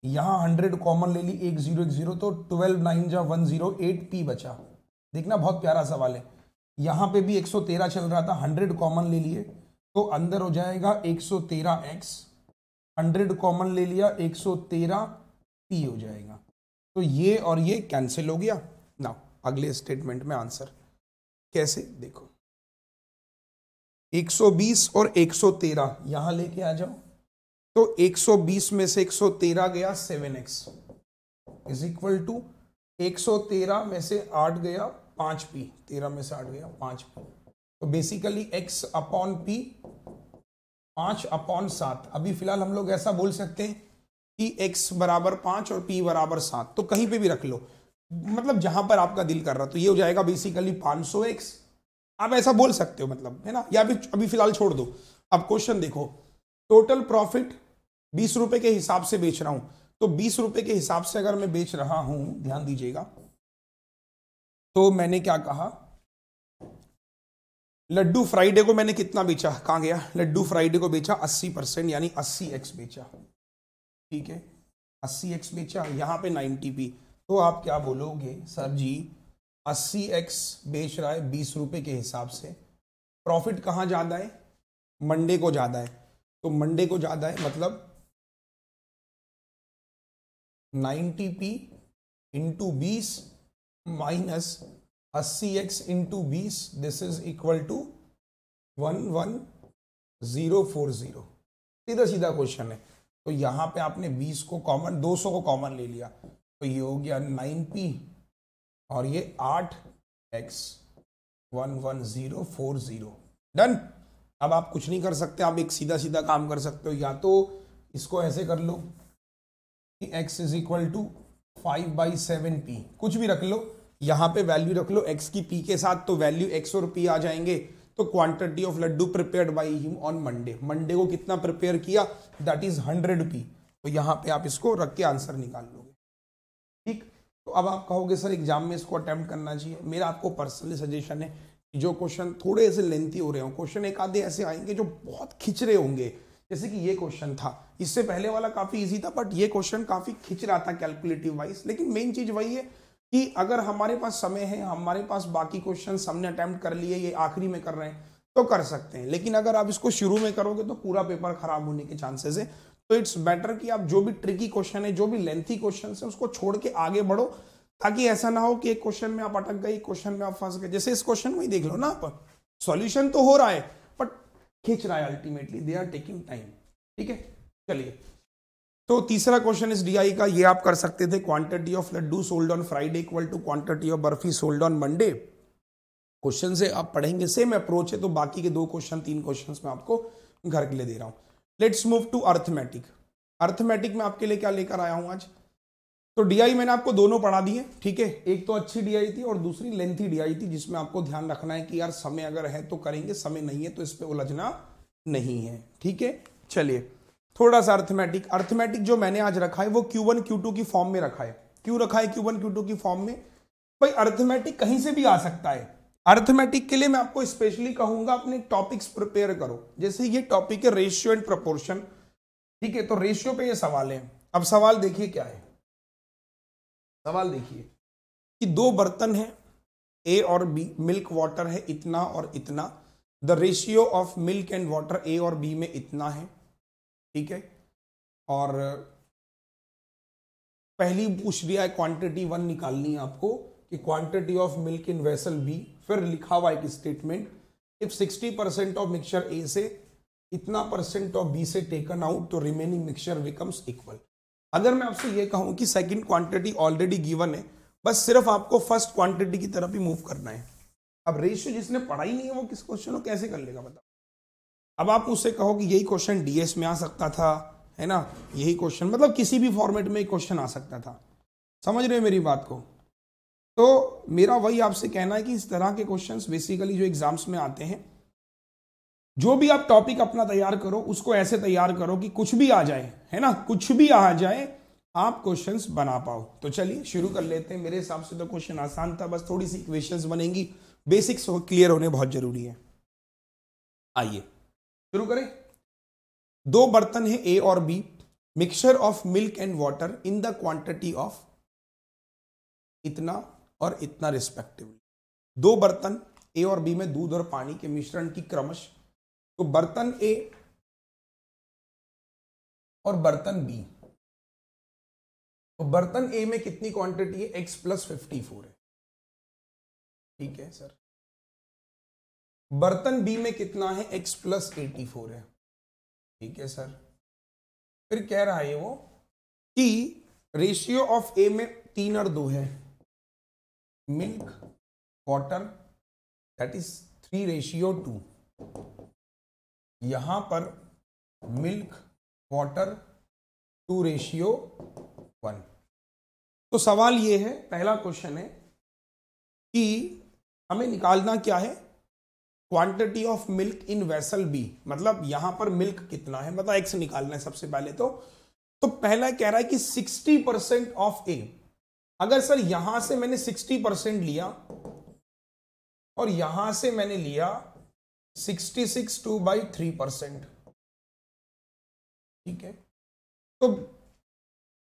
यहां 100 कॉमन ले ली, 1 0 1 0, तो 12 9 जा 108p बचा। देखना बहुत प्यारा सवाल है, यहां पे भी 113 चल रहा था, 100 कॉमन ले लिए, तो अंदर हो जाएगा 113x, 100 कॉमन ले लिया, 113p हो जाएगा, तो ये और ये कैंसिल हो गया ना। अगले स्टेटमेंट में आंसर कैसे, देखो 120 और 113 यहां लेके आ जाओ, तो 120 में से 113 गया 7x इज इक्वल टू 113 में से 8 गया 5p, 13 में से 8 गया 5p, तो basically x upon p 5 upon 7। अभी फिलहाल हम लोग ऐसा बोल सकते हैं कि x बराबर 5 और p बराबर 7, तो कहीं पे भी रख लो, मतलब जहां पर आपका दिल कर रहा, तो ये हो जाएगा बेसिकली 500x, आप ऐसा बोल सकते हो, मतलब है ना, या अभी फिलहाल छोड़ दो। अब क्वेश्चन देखो, टोटल प्रॉफिट 20 रुपए के हिसाब से बेच रहा हूं, तो 20 रुपए के हिसाब से अगर मैं बेच रहा हूं, ध्यान दीजिएगा, तो मैंने क्या कहा, लड्डू फ्राइडे को मैंने कितना बेचा, कहां गया, लड्डू फ्राइडे को बेचा 80%, यानी 80x बेचा, ठीक है, 80x बेचा, यहां पे 90p, तो आप क्या बोलोगे, सर जी 80x बेच रहा है 20 रुपए के हिसाब से, प्रॉफिट कहां ज्यादा है, मंडे को ज्यादा है, तो मंडे को ज्यादा है मतलब 90p into 20 minus 80x into 20, this is equal to 11040, सीधा सीधा क्वेश्चन है। तो यहां पे आपने 20 को कॉमन, 200 को कॉमन ले लिया, तो ये हो गया 9p और ये 8x 11040, डन। अब आप कुछ नहीं कर सकते, आप एक सीधा सीधा काम कर सकते हो, या तो इसको ऐसे कर लो कि x is equal to 5/7p, कुछ भी रख लो, यहां पे वैल्यू रख लो x की p के साथ, तो वैल्यू x और p आ जाएंगे, तो quantity of Laddu prepared by him on Monday, Monday को कितना प्रिपेयर किया, दैट इज 100p, तो यहां पे आप इसको रख के आंसर निकाल लोगे, ठीक। तो अब आप कहोगे सर एग्जाम में इसको अटेम्प्ट करना चाहिए, मेरा आपको पर्सनली सजेशन है कि जो क्वेश्चन थोड़े से लेंथी हो रहे हो, क्वेश्चन एक आधे ऐसे आएंगे जो बहुत खिंच रहे होंगे, जैसे कि ये क्वेश्चन था, इससे पहले वाला काफी इजी था, बट ये क्वेश्चन काफी खिंच रहा था कैलकुलेटिव वाइज, लेकिन मेन चीज वही है कि अगर हमारे पास समय है, हमारे पास बाकी क्वेश्चन हमने अटेम्प्ट कर लिए, ये आखिरी में कर रहे हैं तो कर सकते हैं, लेकिन अगर आप इसको शुरू में करोगे तो पूरा पेपर खराब होने के चांसेस है, तो इट्स बेटर कि आप जो भी ट्रिकी क्वेश्चन है, जो भी लेंथी क्वेश्चन है, उसको छोड़ के आगे बढ़ो, ताकि ऐसा ना हो कि एक क्वेश्चन में आप अटक गए, एक क्वेश्चन में आप फंस गए। जैसे इस क्वेश्चन में ही देख लो ना, आप सॉल्यूशन तो हो रहा है बट खींच रहा है, ultimately they are taking time. ठीक है, चलिए। तो तीसरा क्वेश्चन इस डीआई का ये आप कर सकते थे, quantity of laddu sold on Friday equal to quantity of barfi sold on Monday. Question से आप पढ़ेंगे, सेम अप्रोच है, तो बाकी के 2 क्वेश्चन 3 क्वेश्चन मैं आपको घर के लिए दे रहा हूं। Let's move to arithmetic. Arithmetic में आपके लिए क्या लेकर आया हूं आज? तो डीआई मैंने आपको दोनों पढ़ा दिए, ठीक है। एक तो अच्छी डीआई थी और दूसरी लेंथी डीआई थी, जिसमें आपको ध्यान रखना है कि यार समय अगर है तो करेंगे, समय नहीं है तो इस पे उलझना नहीं है। ठीक है, चलिए थोड़ा सा अर्थमेटिक। अर्थमेटिक जो मैंने आज रखा है वो Q1 Q2 की फॉर्म में रखा है। क्यों रखा है Q1 Q2 की फॉर्म में? भाई अर्थमेटिक कहीं से भी आ सकता है। अर्थमेटिक के लिए मैं आपको स्पेशली कहूंगा अपने टॉपिक्स प्रिपेयर करो। जैसे ये टॉपिक है रेशियो एंड प्रोपोर्शन, ठीक है। तो रेशियो पे ये सवाल है। अब सवाल देखिए क्या है। सवाल देखिए कि 2 बर्तन हैं ए और बी, मिल्क वाटर है इतना और इतना, the ratio of milk and water A और बी में इतना है, ठीक है। और पहली पूछ दिया है क्वांटिटी 1 निकालनी है आपको, कि quantity of milk in vessel B, फिर लिखा हुआ एक statement, if 60% of mixture A से इतना % ऑफ बी से टेकन आउट तो रिमेनिंग मिक्सचर बिकम्स इक्वल। अगर मैं आपसे ये कहूं कि सेकंड क्वांटिटी ऑलरेडी गिवन है, बस सिर्फ आपको फर्स्ट क्वांटिटी की तरफ ही मूव करना है। अब रेशियो जिसने पढ़ा ही नहीं है वो किस क्वेश्चन को कैसे कर लेगा बताओ। अब आप उससे कहो कि यही क्वेश्चन डीएस में आ सकता था, है ना, यही क्वेश्चन मतलब किसी भी फॉर्मेट में क्वेश्चन आ सकता था। समझ रहे हो मेरी बात को? तो मेरा वही आपसे कहना है कि इस तरह के क्वेश्चंस बेसिकली जो एग्जाम्स में आते हैं, जो भी आप टॉपिक अपना तैयार करो उसको ऐसे तैयार करो कि कुछ भी आ जाए, है ना, कुछ भी आ जाए आप क्वेश्चंस बना पाओ। तो चलिए शुरू कर लेते हैं। मेरे हिसाब से तो क्वेश्चन आसान था, बस थोड़ी सी इक्वेशंस बनेंगी, बेसिक्स क्लियर होने बहुत जरूरी है। आइए शुरू करें। 2 बर्तन है ए और B, mixture of milk and water in the quantity of इतना और इतना रिस्पेक्टिवली। 2 बर्तन ए और बी में दूध और पानी के मिश्रण की क्रमश, तो बर्तन ए और बर्तन बी, तो बर्तन ए में कितनी क्वांटिटी है? x + 54 है, ठीक है सर। बर्तन बी में कितना है? x + 84 है, ठीक है सर। फिर कह रहा है वो कि रेशियो ऑफ ए में 3 और 2 है, मिल्क वाटर दैट इज 3:2। यहां पर मिल्क वाटर 2:1। तो सवाल ये है, पहला क्वेश्चन है कि हमें निकालना क्या है? Quantity of milk in vessel B, मतलब यहां पर मिल्क कितना है, मतलब एक्स निकालना है सबसे पहले। तो पहला कह रहा है कि 60% ऑफ ए। अगर सर यहां से मैंने 60% लिया और यहां से मैंने लिया 66 2/3%, ठीक है, तो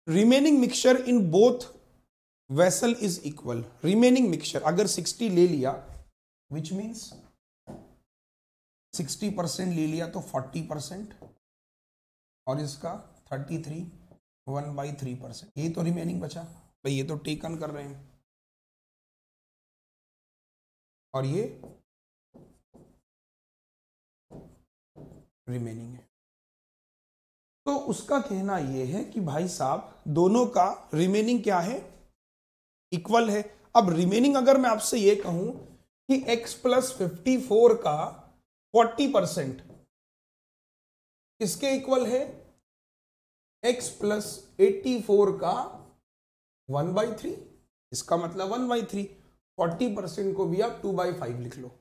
remaining mixture in both vessel is equal. Remaining mixture अगर 60 ले लिया, विच मीन्स 60% ले लिया तो 40%, और इसका 33 1/3%, ये तो रिमेनिंग बचा भाई, ये तो टेकन कर रहे हैं, और ये रिमेनिंग है। तो उसका कहना यह है कि भाई साहब दोनों का रिमेनिंग क्या है? इक्वल है। अब रिमेनिंग अगर मैं आपसे ये कहूं कि x + 54 का 40% किसके इक्वल है? x + 84 का 1/3, इसका मतलब 1/3। 40% को भी आप 2/5 लिख लो।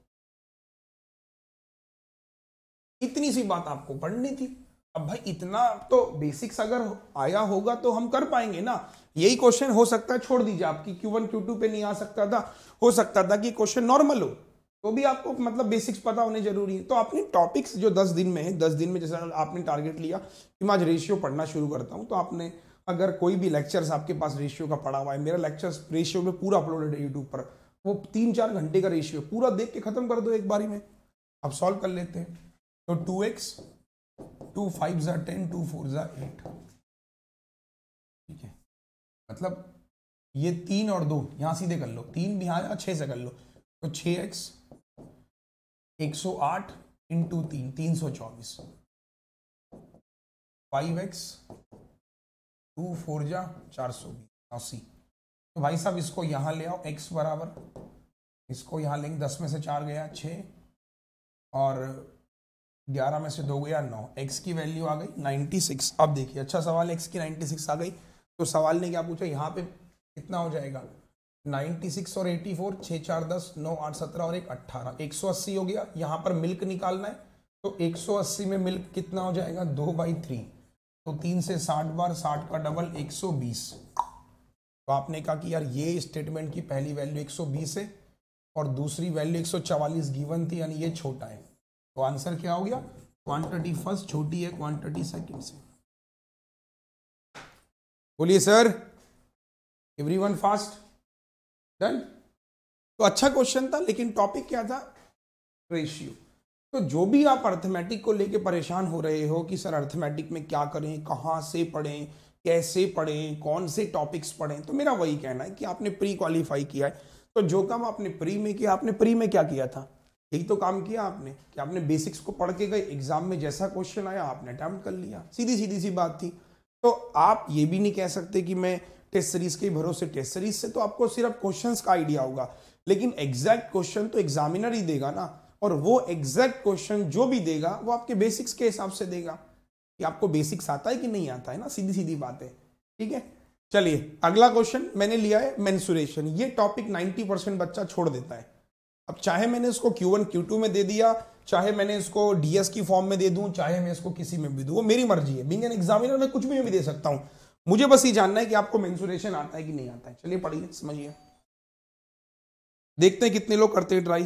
इतनी सी बात आपको पढ़नी थी। अब भाई इतना तो बेसिक्स अगर आया होगा तो हम कर पाएंगे ना। यही क्वेश्चन हो सकता है, छोड़ दीजिए, आपकी Q1 Q2 पे नहीं आ सकता था, हो सकता था कि क्वेश्चन नॉर्मल हो, तो भी आपको मतलब बेसिक्स पता होने जरूरी है। तो अपने टॉपिक्स जो 10 दिन में है, 10 दिन में जैसे आपने टारगेट लिया कि मैं आज रेशियो पढ़ना शुरू करता हूं, तो आपने अगर कोई भी लेक्चर्स आपके पास रेशियो का पढ़ा हुआ है, मेरा लेक्चर्स रेशियो में पूरा अपलोडेड है यूट्यूब पर, वो 3-4 घंटे का रेशियो पूरा देख के खत्म कर दो एक बारी में। अब सॉल्व कर लेते हैं। तो 2x 2 5 ज़ा 10, 2 4 ज़ा 8, ठीक है। मतलब ये 3 और 2 यहां सीधे कर लो, 3 भी यहाँ 6 से कर लो, तो 6x 108 इंटू 3 324, 5x 2 4 जा 480। तो भाई साहब इसको यहां ले आओ, x बराबर, इसको यहां लेंगे, 10 में से 4 गया 6 और 11 में से 2 गया 9, x की वैल्यू आ गई 96। अब देखिए अच्छा सवाल, x की 96 आ गई, तो सवाल ने क्या पूछा, यहाँ पे कितना हो जाएगा 96 और 84, 6 4 10, 9 8 17 और 1 18, 180 हो गया। यहाँ पर मिल्क निकालना है, तो 180 में मिल्क कितना हो जाएगा 2/3, तो 3 से 60 बार, 60 का डबल 120। तो आपने कहा कि यार ये स्टेटमेंट की पहली वैल्यू 120 है और दूसरी वैल्यू 144 गिवन थी, यानी ये छोटा है। तो आंसर क्या हो गया, क्वांटिटी फर्स्ट छोटी है क्वांटिटी सेकंड से। बोलिए सर, एवरीवन फास्ट डन। तो अच्छा क्वेश्चन था, लेकिन टॉपिक क्या था, रेशियो। तो जो भी आप अर्थमेटिक को लेके परेशान हो रहे हो कि सर अर्थमेटिक में क्या करें, कहाँ से पढ़ें, कैसे पढ़ें, कौन से टॉपिक्स पढ़ें, तो मेरा वही कहना है कि आपने प्री क्वालिफाई किया है, तो जो काम आपने प्री में किया, आपने प्री में क्या किया था, यही तो काम किया आपने कि आपने बेसिक्स को पढ़ के गए, एग्जाम में जैसा क्वेश्चन आया आपने अटेम्प्ट कर लिया, सीधी सीधी सी बात थी। तो आप ये भी नहीं कह सकते कि मैं टेस्ट सीरीज के भरोसे, टेस्ट सीरीज से तो आपको सिर्फ क्वेश्चंस का आइडिया होगा, लेकिन एग्जैक्ट क्वेश्चन तो एग्जामिनर ही देगा ना, और वो एग्जैक्ट क्वेश्चन जो भी देगा वो आपके बेसिक्स के हिसाब से देगा कि आपको बेसिक्स आता है कि नहीं आता है ना, सीधी सीधी बात है, ठीक है। चलिए अगला क्वेश्चन मैंने लिया है मेंसुरेशन। ये टॉपिक 90% बच्चा छोड़ देता है। अब चाहे मैंने इसको Q1 Q2 में दे दिया, चाहे मैंने इसको DS की फॉर्म में दे दूं, चाहे मैं इसको किसी में भी दूं, वो मेरी मर्जी है, बीइंग एन एग्जामिनर मैं कुछ भी दे सकता हूं। मुझे बस ये जानना है कि आपको मेंसुरेशन आता है कि नहीं आता है। चलिए पढ़िए, समझिए, देखते हैं कितने लोग करते हैं ट्राई,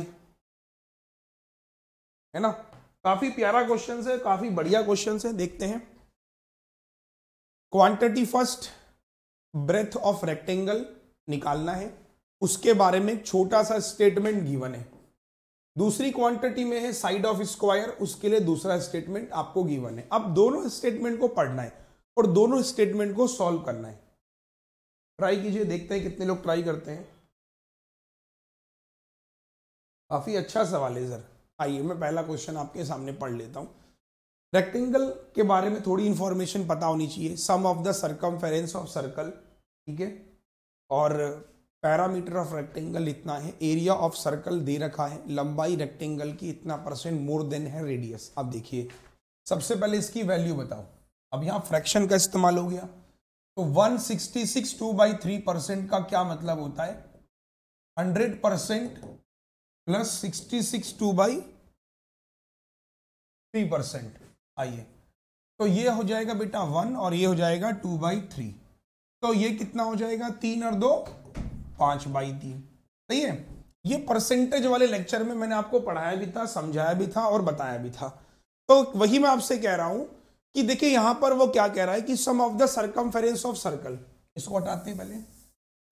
है ना। काफी प्यारा क्वेश्चन है, काफी बढ़िया क्वेश्चन है, देखते हैं। Quantity first, breadth of rectangle निकालना है, उसके बारे में एक छोटा सा स्टेटमेंट गिवन है। दूसरी क्वांटिटी में है साइड ऑफ स्क्वायर, उसके लिए दूसरा स्टेटमेंट आपको गिवन है। अब दोनों स्टेटमेंट को पढ़ना है और दोनों स्टेटमेंट को सॉल्व करना है। ट्राई कीजिए, देखते हैं कितने लोग ट्राई करते हैं। काफी अच्छा सवाल है सर। आइए मैं पहला क्वेश्चन आपके सामने पढ़ लेता हूं। रेक्टेंगल के बारे में थोड़ी इंफॉर्मेशन पता होनी चाहिए। Sum of the circumference of circle, ठीक है, और पैरामीटर ऑफ रेक्टेंगल इतना है, एरिया ऑफ सर्कल दे रखा है, लंबाई रेक्टेंगल की इतना % मोर देन है रेडियस। अब देखिए सबसे पहले इसकी वैल्यू बताओ। अब यहाँ फ्रैक्शन का इस्तेमाल हो गया, तो 166 2/3% का क्या मतलब होता है, 100% प्लस 66 2/3%। आइए तो ये हो जाएगा बेटा 1 और ये हो जाएगा 2/3, तो ये कितना हो जाएगा 3 और 2 5/3। सही है। ये परसेंटेज वाले लेक्चर में मैंने आपको पढ़ाया भी था, समझाया भी था और बताया भी था। तो वही मैं आपसे कह रहा हूं कि देखिए यहां पर वो क्या कह रहा है कि sum of the circumference of circle, इसको हटाते हैं पहले।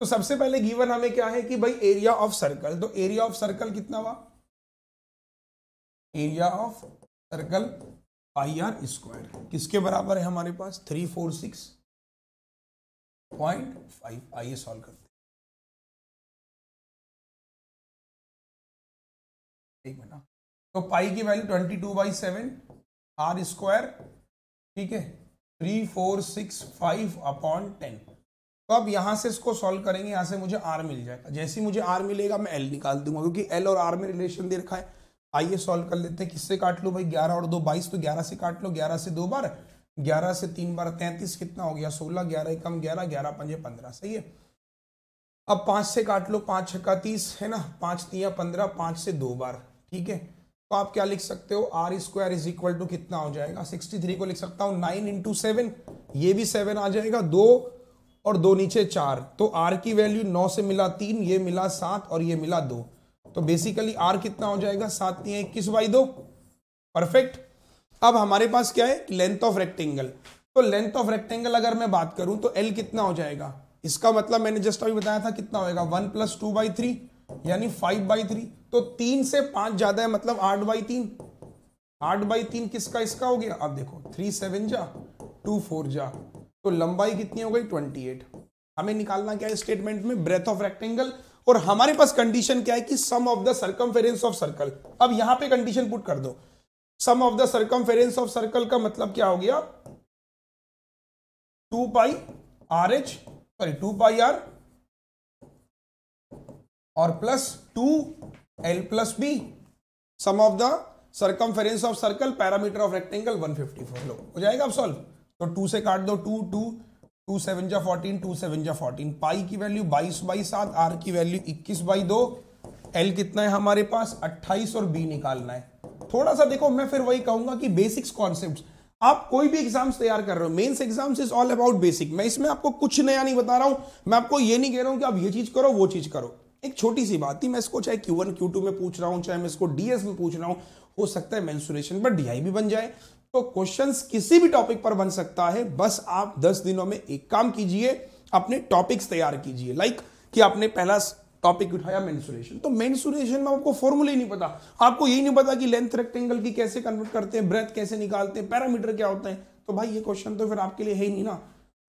तो सबसे पहले गिवन हमें क्या है कि भाई एरिया ऑफ सर्कल, तो एरिया ऑफ सर्कल कितना हुआ, एरिया ऑफ सर्कल πr², किसके बराबर है हमारे पास 346.5। आइए सॉल्व करते हैं, एक मिनट। तो पाई की वैल्यू 22/7 r², ठीक है, 3465/10। तो अब यहां से इसको सॉल्व करेंगे, यहां से मुझे r मिल जाएगा। जैसे ही मुझे r मिलेगा मैं l निकाल दूंगा, क्योंकि l और r में रिलेशन दे रखा है। आइए सॉल्व कर लेते हैं। किससे काट लो भाई, 11 और 2 22, तो 11 से काट लो, 11 से 2 बार, 11 से 3 बार 33, कितना हो गया 16, 11 कम 11, 11 5 15, सही है। अब 5 से काट लो, 5 6 30 है ना, 5 3 15, 5 से 2 बार, ठीक है। तो आप क्या लिख सकते हो, r² इज इक्वल टू कितना हो जाएगा 63 को लिख सकता हूं 9 × 7, ये भी 7 आ जाएगा, 2 और 2 नीचे 4, तो r की वैल्यू 9 से मिला 3, ये मिला 7 और ये मिला 2, तो बेसिकली r कितना हो जाएगा 7 3 21/2, परफेक्ट। अब हमारे पास क्या है, लेंथ ऑफ रेक्टेंगल। तो लेंथ ऑफ रेक्टेंगल अगर मैं बात करूं तो l कितना हो जाएगा, इसका मतलब मैंने जस्ट अभी बताया था कितना होएगा 1 + 2/3 यानी 5/3, तो 3 से 5 ज्यादा है मतलब 8/3, 8/3 किसका, इसका हो गया। अब देखो 3 7 जा 2 4 जा, तो लंबाई कितनी हो गई 28। हमें निकालना क्या है स्टेटमेंट में, ब्रेथ ऑफ रेक्टेंगल, और हमारे पास कंडीशन क्या है कि sum of the circumference of circle. अब यहां पे कंडीशन पुट कर दो, sum of the circumference of circle का मतलब क्या हो गया 2 pi R H, sorry 2 pi R और plus 2l plus B, sum of the circumference of circle perimeter of rectangle 154। लो हो जाएगा अब सॉल्व। तो 2 से काट दो, 2 2 2 7 जा 14, 2 7 जा 14, पाई की वैल्यू 22/7, आर की वैल्यू 21/2, एल कितना है हमारे पास 28 और बी निकालना है। थोड़ा सा देखो, मैं फिर वही कहूंगा कि बेसिक्स कॉन्सेप्ट्स, आप कोई भी एग्जाम्स तैयार कर रहे हो, mains exams is all about basic. मैं इसमें आपको कुछ नया नहीं बता रहा हूं, मैं आपको ये नहीं कह रहा हूं कि आप ये चीज करो वो चीज करो। एक छोटी सी बात थी, मैं इसको चाहे Q1 Q2 में पूछ रहा हूं, चाहे मैं इसको DS में पूछ रहा हूं, हो सकता है मेंसुरेशन पर DI भी बन जाए। तो क्वेश्चंस किसी भी टॉपिक पर बन सकता है, बस आप 10 दिनों में एक काम कीजिए, अपने टॉपिक्स तैयार कीजिए। लाइक कि आपने पहला टॉपिक उठाया मेंसुरेशन, तो मेंसुरेशन में आपको फॉर्मूला ही नहीं पता, आपको यही नहीं पता कि लेंथ रेक्टेंगल की कैसे कन्वर्ट करते हैं, ब्रेथ कैसे निकालते हैं, पैरामीटर क्या होते हैं, तो भाई ये क्वेश्चन तो फिर आपके लिए है ही नहीं ना।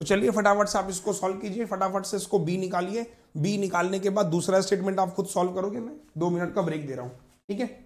तो चलिए फटाफट से आप इसको सॉल्व कीजिए, फटाफट से इसको बी निकालिए। बी निकालने के बाद दूसरा स्टेटमेंट आप खुद सॉल्व करोगे, मैं 2 मिनट का ब्रेक दे रहा हूं, ठीक है।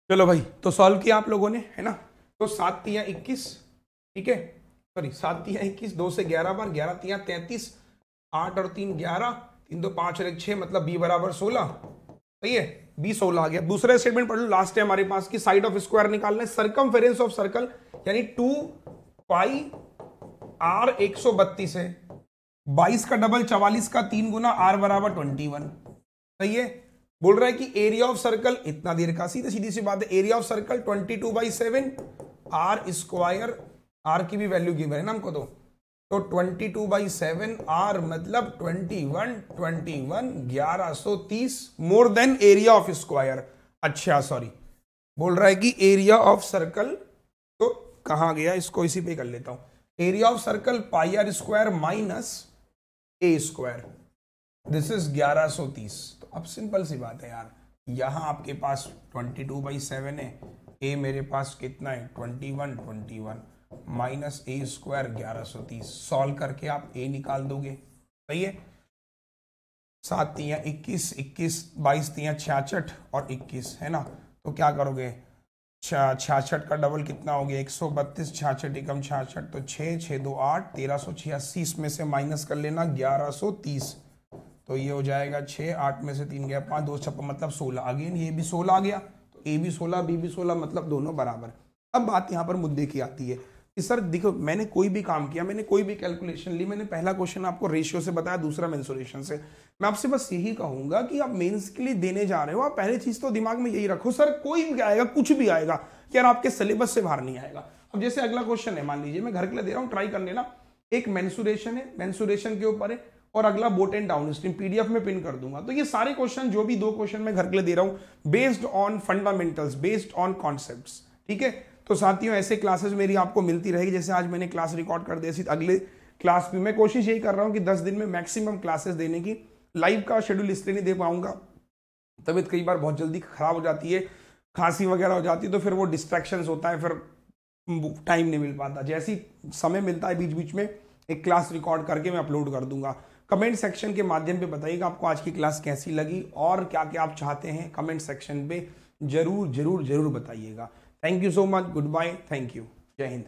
चलो भाई, तो सॉल्व किया आप लोगों ने, है ना। तो 7 तिया 21, ठीक है, सॉरी 7 तिया 21, 2 से 11 बार, 11 तिया 33, 8 और 3 11, 3 2 5 और 1 6, मतलब बी बराबर 16। सही है, बी 16 आ गया। दूसरा स्टेटमेंट पढ़ लो, लास्ट है हमारे पास की साइड ऑफ स्क्वायर निकालना है, सर्कमफेरेंस ऑफ सर्कल यानी 2 पाई आर 132 है, 22 का डबल 44 का 3 गुना, आर बराबर 21। सही है, बोल रहा है कि एरिया ऑफ सर्कल इतना देर का, सीधी सीधी सी बात है, area of circle 22/7 r square, r की भी वैल्यू गिवन है ना हमको, तो 22/7 आर मतलब 21 1130 more than area of square. अच्छा सॉरी, बोल रहा है कि एरिया ऑफ सर्कल, तो कहां गया, इसको इसी पे कर लेता हूं, area of circle pi r square minus a square, this is 1130। तो अब सिंपल सी बात है यार, यहां आपके पास 22/7 है, ए मेरे पास कितना है 21 माइनस ए स्क्वायर 1130, सॉल्व करके आप ए निकाल दोगे। सही है, 7 तिया 21, 21 22 तिया 66 और 21 है ना, तो क्या करोगे 66 का डबल कितना हो गया 132, 66 एकम 66, तो 6 6 2 8 1386, इसमें से माइनस कर लेना 1130, तो ये हो जाएगा 6, 8 में से 3 गया 5, 2 56 मतलब 16। अगेन ये भी 16 आ गया, तो ए भी 16 बी भी 16, मतलब दोनों बराबर। अब बात यहाँ पर मुद्दे की आती है कि सर देखो, मैंने कोई भी काम किया, मैंने कोई भी कैलकुलेशन ली, मैंने पहला क्वेश्चन आपको रेशियो से बताया, दूसरा मेंसुरेशन से, मैं आपसे बस यही कहूंगा कि आप मेंस के लिए देने जा रहे हो, आप पहली चीज तो दिमाग में यही रखो, सर कोई भी आएगा, कुछ भी आएगा यार, आपके सिलेबस से बाहर नहीं आएगा। अब जैसे अगला क्वेश्चन है, मान लीजिए मैं घर के लिए दे रहा हूँ, ट्राई कर लेना, एक मेंसुरेशन है, मेंसुरेशन के ऊपर है, और अगला boat and down stream, PDF में पिन कर दूंगा। तो ये सारे क्वेश्चन, जो भी 2 क्वेश्चन मैं घर के लिए दे रहा हूं, based on fundamentals, based on concepts, ठीक है। तो साथियों, ऐसे क्लासेस मेरी आपको मिलती रहेगी, जैसे आज मैंने क्लास रिकॉर्ड कर दी, अगले क्लास भी मैं कोशिश यही कर रहा हूं कि 10 दिन में मैक्सिमम क्लासेस देने की। लाइव का शेड्यूल इसलिए नहीं दे पाऊंगा, तबीयत कई बार बहुत जल्दी खराब हो जाती है, खांसी वगैरह हो जाती है, तो फिर वो डिस्ट्रैक्शंस होता है, फिर टाइम नहीं मिल पाता। जैसे ही समय मिलता है बीच बीच में एक क्लास रिकॉर्ड करके मैं अपलोड कर दूंगा। कमेंट सेक्शन के माध्यम पे बताइएगा आपको आज की क्लास कैसी लगी और क्या क्या आप चाहते हैं, कमेंट सेक्शन पे जरूर जरूर जरूर बताइएगा। Thank you so much, good bye, thank you, जय हिंद।